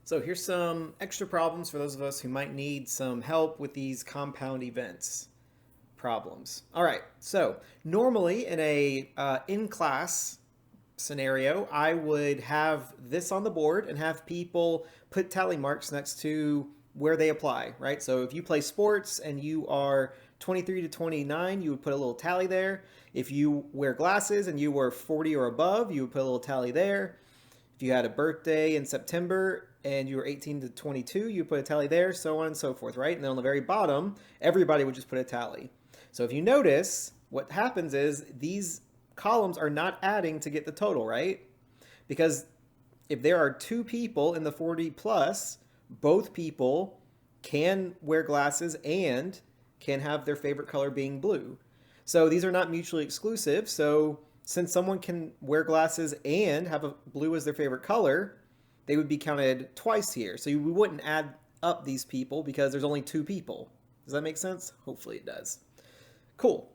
So here's some extra problems for those of us who might need some help with these compound events problems. All right, so normally in a in-class scenario, I would have this on the board and have people put tally marks next to where they apply, right? So if you play sports and you are 23 to 29, you would put a little tally there. If you wear glasses and you were 40 or above, you would put a little tally there. If you had a birthday in September and you were 18 to 22, you put a tally there, so on and so forth, right? And then on the very bottom, everybody would just put a tally. So if you notice, what happens is these columns are not adding to get the total, right? Because if there are two people in the 40 plus, both people can wear glasses and can have their favorite color being blue. So these are not mutually exclusive. So since someone can wear glasses and have a blue as their favorite color, they would be counted twice here. So we wouldn't add up these people because there's only two people. Does that make sense? Hopefully it does. Cool.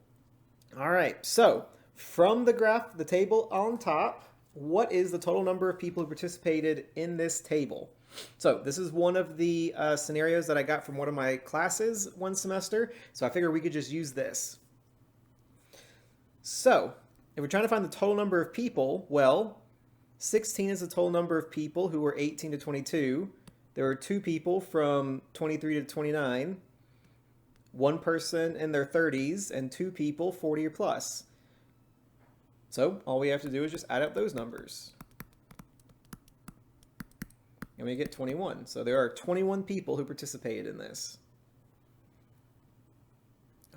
All right. So from the graph, the table on top, what is the total number of people who participated in this table? So this is one of the scenarios that I got from one of my classes one semester. So I figured we could just use this. So if we're trying to find the total number of people, well, 16 is the total number of people who were 18 to 22. There were two people from 23 to 29, one person in their 30s, and two people 40 or plus. So all we have to do is just add up those numbers. And we get 21. So there are 21 people who participated in this.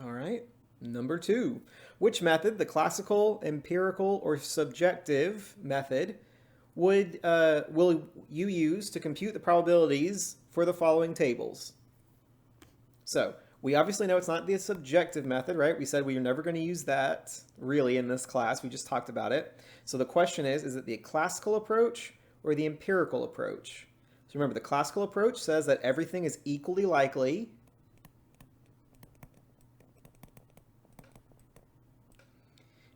All right. Number 2. Which method, the classical, empirical, or subjective method, will you use to compute the probabilities for the following tables? So we obviously know it's not the subjective method, right? We said we are never going to use that really in this class. We just talked about it. So the question is it the classical approach or the empirical approach? So remember, the classical approach says that everything is equally likely.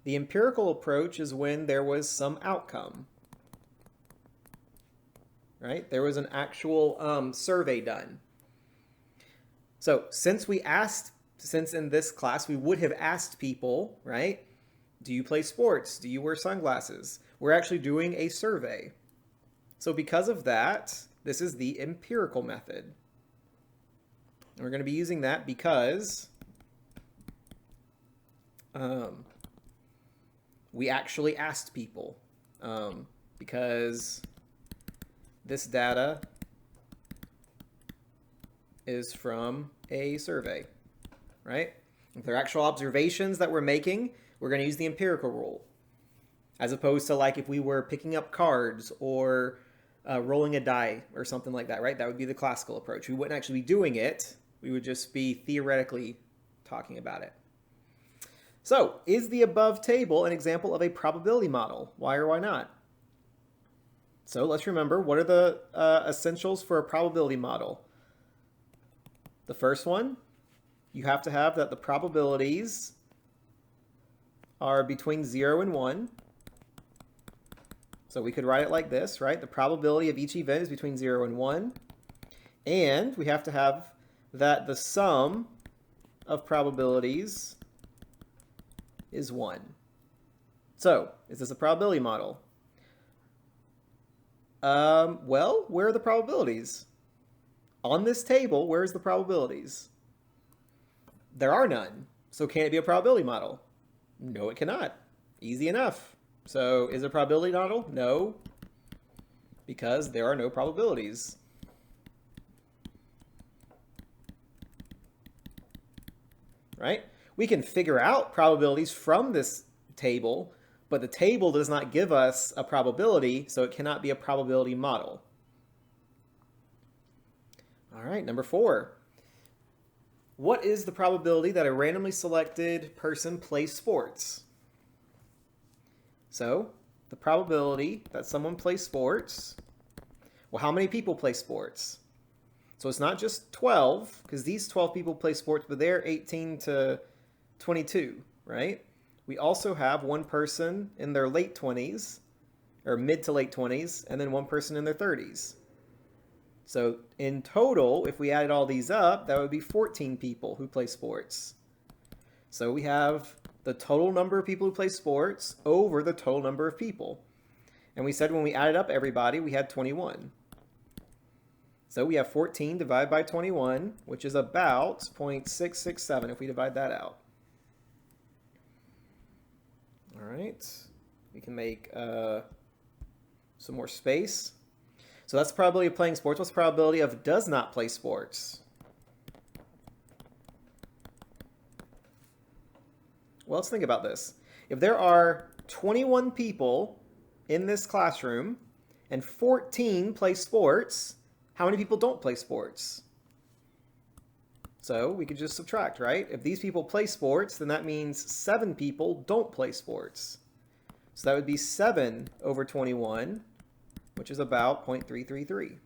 The empirical approach is when there was some outcome, right? There was an actual survey done. So since in this class we would have asked people, right? Do you play sports? Do you wear sunglasses? We're actually doing a survey. So because of that, this is the empirical method. And we're going to be using that because we actually asked people, because this data is from a survey, right? If they're actual observations that we're making, we're going to use the empirical rule, as opposed to like if we were picking up cards or rolling a die or something like that, right? That would be the classical approach. We wouldn't actually be doing it. We would just be theoretically talking about it. So, is the above table an example of a probability model? Why or why not? So let's remember, what are the essentials for a probability model? The first one, you have to have that the probabilities are between 0 and 1. So we could write it like this, right? The probability of each event is between 0 and 1. And we have to have that the sum of probabilities is 1. So, is this a probability model? Well, where are the probabilities? On this table, where's the probabilities? There are none. So can it be a probability model? No, it cannot. Easy enough. So is it a probability model? No, because there are no probabilities. Right? We can figure out probabilities from this table, but the table does not give us a probability, so it cannot be a probability model. All right, number 4. What is the probability that a randomly selected person plays sports? So, the probability that someone plays sports, well, how many people play sports? So it's not just 12, because these 12 people play sports, but they're 18 to 22, right? We also have one person in their late 20s, or mid to late 20s, and then one person in their 30s. So in total, if we added all these up, that would be 14 people who play sports. So we have the total number of people who play sports over the total number of people. And we said when we added up everybody, we had 21. So we have 14 divided by 21, which is about 0.667 if we divide that out. All right. We can make some more space. So that's the probability of playing sports. What's the probability of does not play sports? Well, let's think about this. If there are 21 people in this classroom and 14 play sports, how many people don't play sports? So we could just subtract, right? If these people play sports, then that means 7 people don't play sports. So that would be 7 over 21, which is about 0.333.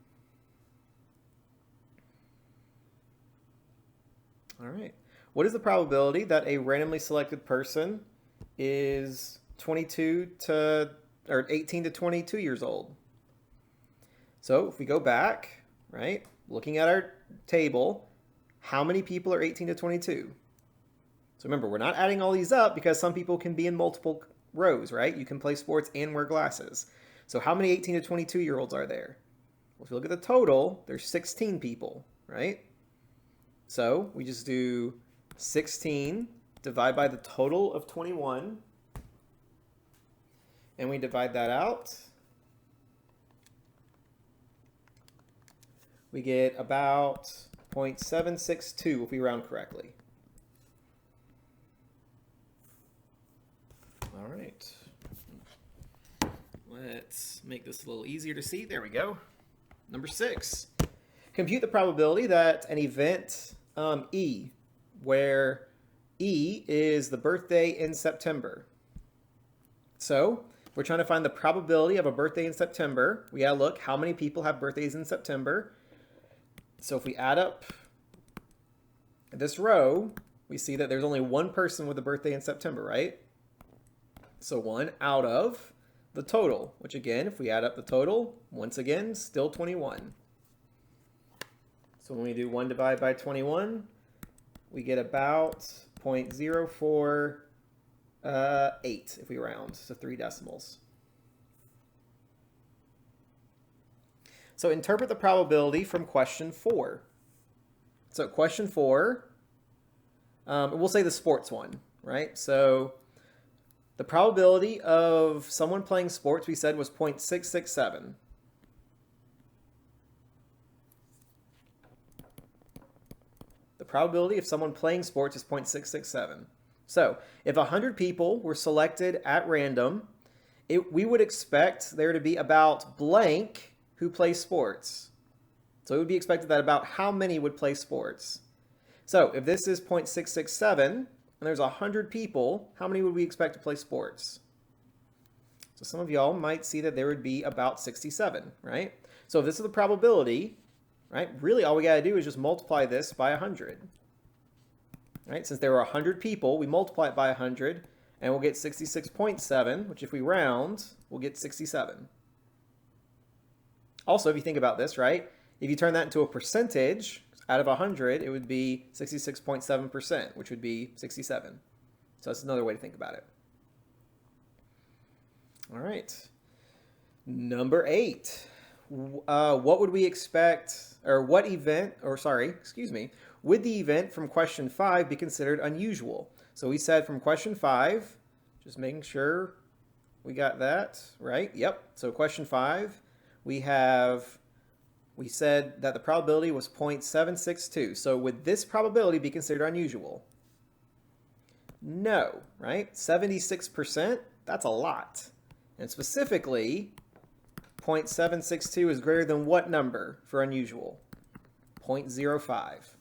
All right. What is the probability that a randomly selected person is 18 to 22 years old? So if we go back, right, looking at our table, how many people are 18 to 22? So remember, we're not adding all these up because some people can be in multiple rows, right? You can play sports and wear glasses. So how many 18 to 22-year-olds are there? Well, if you look at the total, there's 16 people, right? So we just do 16 divide by the total of 21, and we divide that out. We get about 0.762 if we round correctly. All right. Let's make this a little easier to see. There we go. Number 6. Compute the probability that an event E, where E is the birthday in September. So we're trying to find the probability of a birthday in September. We gotta look how many people have birthdays in September. So if we add up this row, we see that there's only one person with a birthday in September, right? So 1 out of the total, which again, if we add up the total, once again, still 21. So when we do 1 divided by 21, we get about 0.048 if we round to 3 decimals. So interpret the probability from question 4. So question 4, we'll say the sports one, right? So the probability of someone playing sports, we said, was 0.667. The probability of someone playing sports is 0.667. So if 100 people were selected at random, we would expect there to be about blank who play sports. So it would be expected that about how many would play sports. So if this is 0.667 and there's 100 people, how many would we expect to play sports? So some of y'all might see that there would be about 67, right? So if this is the probability, right, really all we got to do is just multiply this by 100. Right? Since there are 100 people, we multiply it by 100, and we'll get 66.7, which if we round, we'll get 67. Also, if you think about this, right, if you turn that into a percentage, out of 100, it would be 66.7%, which would be 67. So that's another way to think about it. All right. Number 8. What would we expect, or what event, or sorry, excuse me, would the event from question 5 be considered unusual? So we said from question 5, just making sure we got that right. Yep. So question 5, we said that the probability was 0.762. So would this probability be considered unusual? No, right? 76%, that's a lot. And specifically, 0.762 is greater than what number for unusual? 0.05.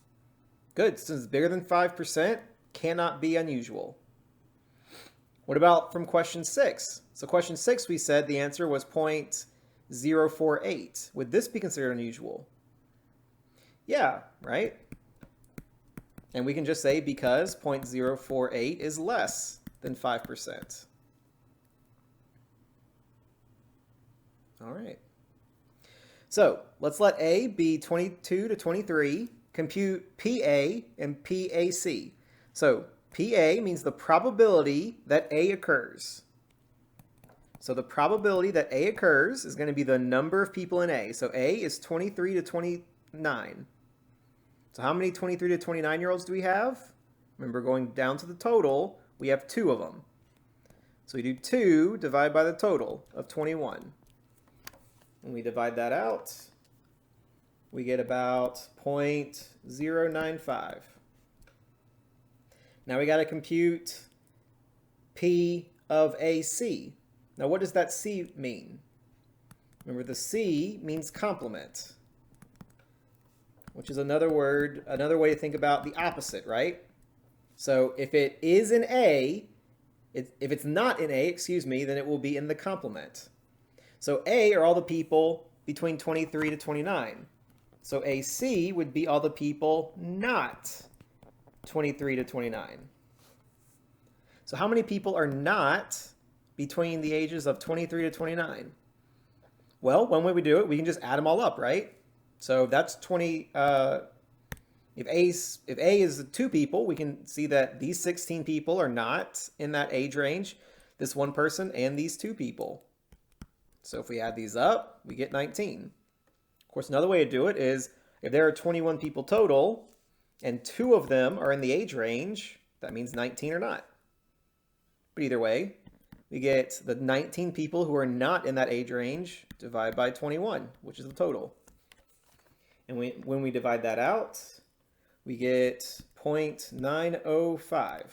Good, since it's bigger than 5%, cannot be unusual. What about from question 6? So question 6, we said the answer was 0.048. Would this be considered unusual? Yeah, right? And we can just say because 0.048 is less than 5%. All right. So let's let A be 22 to 23, compute PA and PAC. So PA means the probability that A occurs. So the probability that A occurs is going to be the number of people in A. So A is 23 to 29. So how many 23 to 29-year-olds do we have? Remember, going down to the total, we have 2 of them. So we do 2 divided by the total of 21. When we divide that out, we get about 0.095. Now we got to compute P of AC. Now what does that C mean? Remember, the C means complement, which is another way to think about the opposite, right? So if it is in A, if it's not in A, then it will be in the complement. So A are all the people between 23 to 29. So AC would be all the people not 23 to 29. So how many people are not between the ages of 23 to 29? Well, one way we do it, we can just add them all up, right? So that's 20. If A is 2 people, we can see that these 16 people are not in that age range, this one person and these 2 people. So if we add these up, we get 19. Of course, another way to do it is if there are 21 people total and 2 of them are in the age range, that means 19 are not. But either way, we get the 19 people who are not in that age range divided by 21, which is the total. And when we divide that out, we get 0.905.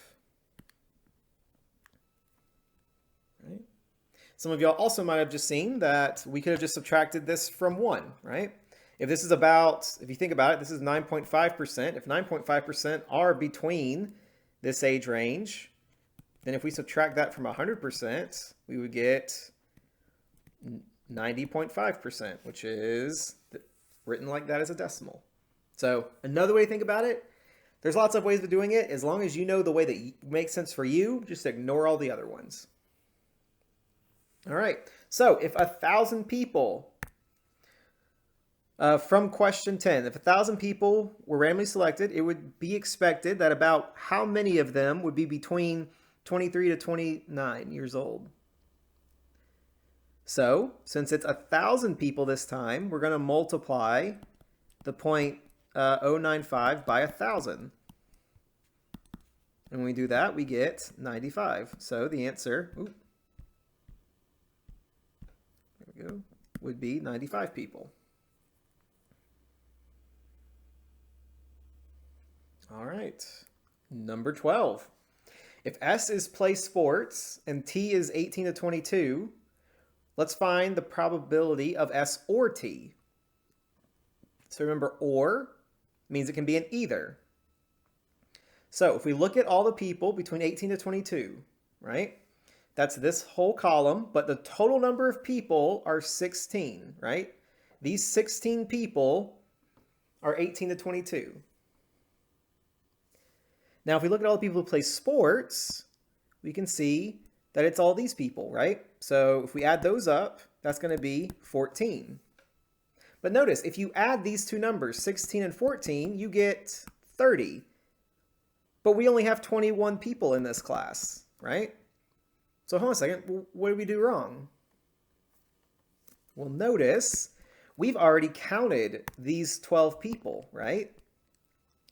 Right? Some of y'all also might have just seen that we could have just subtracted this from 1, right? If this is if you think about it, this is 9.5%. If 9.5% are between this age range, then if we subtract that from 100%, we would get 90.5%, which is written like that as a decimal. So another way to think about it, there's lots of ways of doing it. As long as you know the way that makes sense for you, just ignore all the other ones. All right. So if 1,000 people, from question 10, if 1,000 people were randomly selected, it would be expected that about how many of them would be between 23 to 29 years old? So since it's 1,000 people this time, we're going to multiply the 0.095 by 1,000. And when we do that, we get 95. So the answer, there we go, would be 95 people. All right, number 12. If S is play sports and T is 18 to 22, let's find the probability of S or T. So remember, or means it can be an either. So if we look at all the people between 18 to 22, right? That's this whole column, but the total number of people are 16, right? These 16 people are 18 to 22. Now, if we look at all the people who play sports, we can see that it's all these people, right? So if we add those up, that's going to be 14. But notice, if you add these two numbers, 16 and 14, you get 30. But we only have 21 people in this class, right? So hold on a second, what did we do wrong? Well, notice, we've already counted these 12 people, right?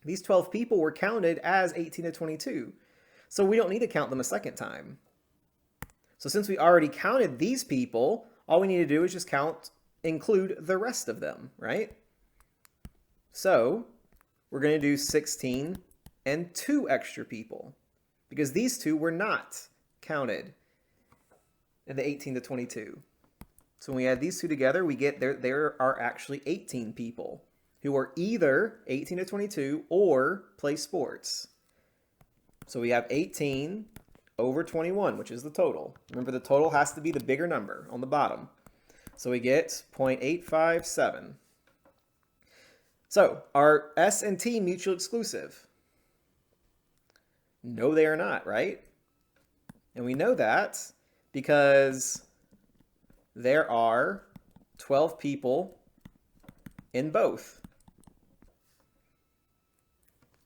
These 12 people were counted as 18 to 22. So we don't need to count them a second time. So since we already counted these people, all we need to do is just include the rest of them, right? So we're going to do 16 and 2 extra people because these 2 were not counted in the 18 to 22. So when we add these 2 together, we get there are actually 18 people who are either 18 to 22 or play sports. So we have 18 over 21, which is the total. Remember, the total has to be the bigger number on the bottom. So we get 0.857. So are S and T mutually exclusive? No, they are not, right? And we know that because there are 12 people in both.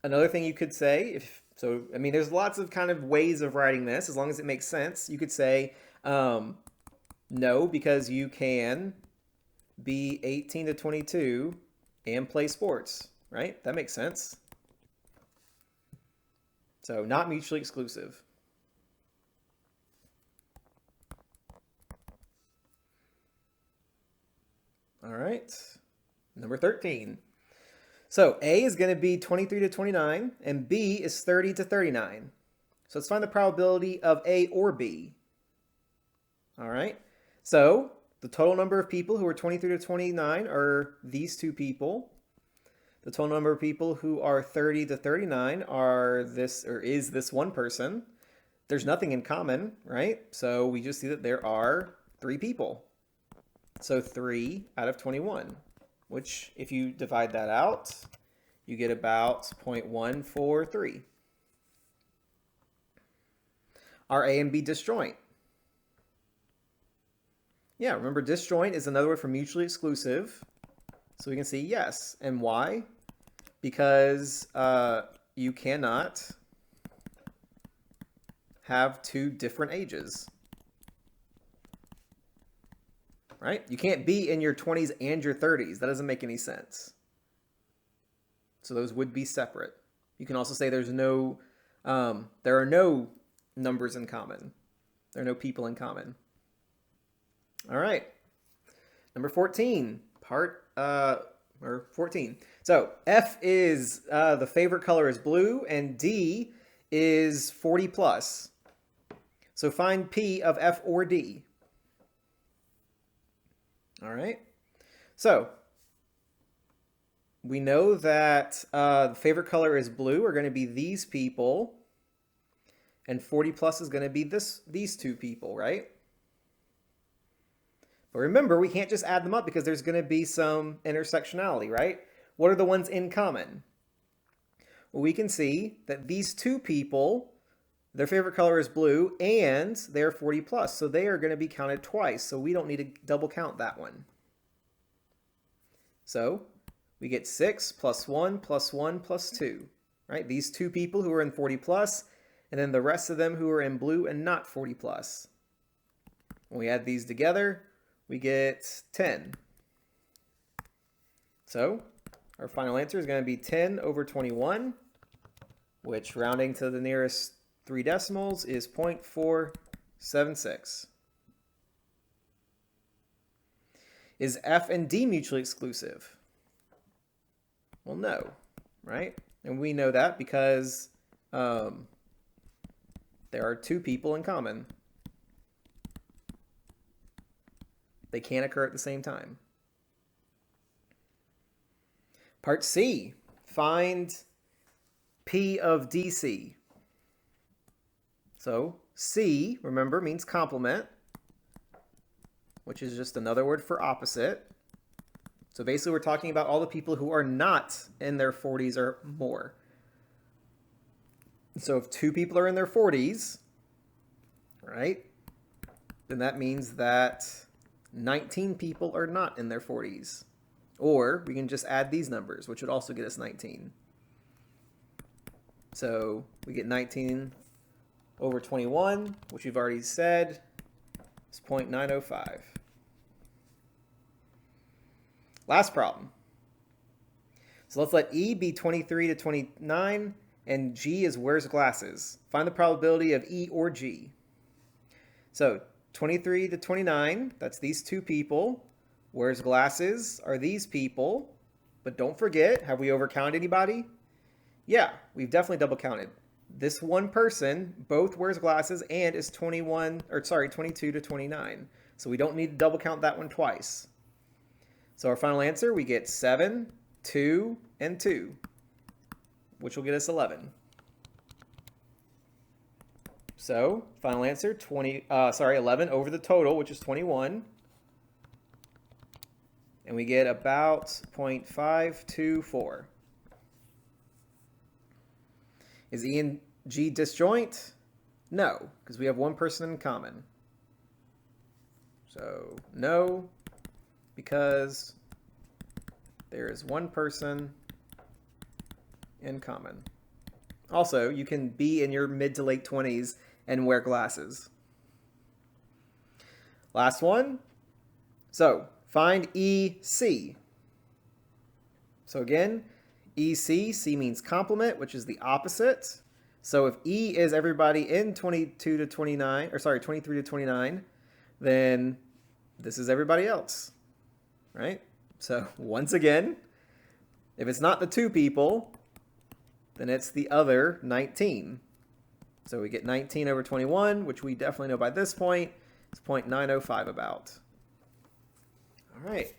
Another thing you could say, I mean, there's lots of kind of ways of writing this, as long as it makes sense. You could say, no, because you can be 18 to 22 and play sports, right? That makes sense. So not mutually exclusive. All right, number 13. So A is going to be 23 to 29, and B is 30 to 39. So let's find the probability of A or B. All right, so the total number of people who are 23 to 29 are these two people. The total number of people who are 30 to 39 is this one person. There's nothing in common, right? So we just see that there are 3 people. So 3 out of 21, which if you divide that out, you get about 0.143. Are A and B disjoint? Yeah, remember disjoint is another word for mutually exclusive. So we can see yes. And why? Because you cannot have 2 different ages. Right? You can't be in your 20s and your 30s. That doesn't make any sense. So those would be separate. You can also say there are no numbers in common. There are no people in common. All right. Number 14, 14. So F is, the favorite color is blue, and D is 40 plus. So find P of F or D. All right. So we know that the favorite color is blue are going to be these people, and 40 plus is going to be these 2 people, right? But remember, we can't just add them up because there's going to be some intersectionality, right? What are the ones in common? Well, we can see that these 2 people, their favorite color is blue, and they're 40 plus, so they are going to be counted twice, so we don't need to double count that one. So we get 6 plus 1 plus 1 plus 2, right? These 2 people who are in 40 plus, and then the rest of them who are in blue and not 40 plus. When we add these together, we get 10. So our final answer is going to be 10 over 21, which rounding to the nearest 3 decimals is 0.476. Is F and D mutually exclusive? Well, no, right? And we know that because there are 2 people in common. They can't occur at the same time. Part C, find P of DC. So C, remember, means complement, which is just another word for opposite. So basically we're talking about all the people who are not in their 40s or more. So if 2 people are in their 40s, right, then that means that 19 people are not in their 40s. Or we can just add these numbers, which would also get us 19. So we get 19 over 21, which we've already said is 0.905. Last problem. So let's let E be 23 to 29, and G is wears glasses. Find the probability of E or G. So 23 to 29, that's these 2 people. Wears glasses are these people. But don't forget, have we overcounted anybody? Yeah, we've definitely double counted. This one person both wears glasses and is 22 to 29. So we don't need to double count that one twice. So our final answer, we get 7, 2, and 2, which will get us 11. So final answer, 11 over the total, which is 21. And we get about 0.524. Is E and G disjoint? No, because we have one person in common. So no, because there is one person in common. Also, you can be in your mid to late 20s and wear glasses. Last one. So, find EC. So again, EC, C means complement, which is the opposite. So if E is everybody in 22 to 29, or sorry, 23 to 29, then this is everybody else, right? So once again, if it's not the two people, then it's the other 19. So we get 19 over 21, which we definitely know by this point is 0.905 about. All right.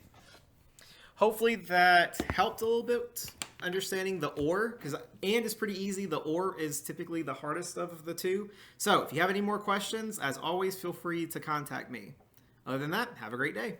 Hopefully that helped a little bit understanding the or, because and is pretty easy. The or is typically the hardest of the two. So if you have any more questions, as always, feel free to contact me. Other than that, have a great day.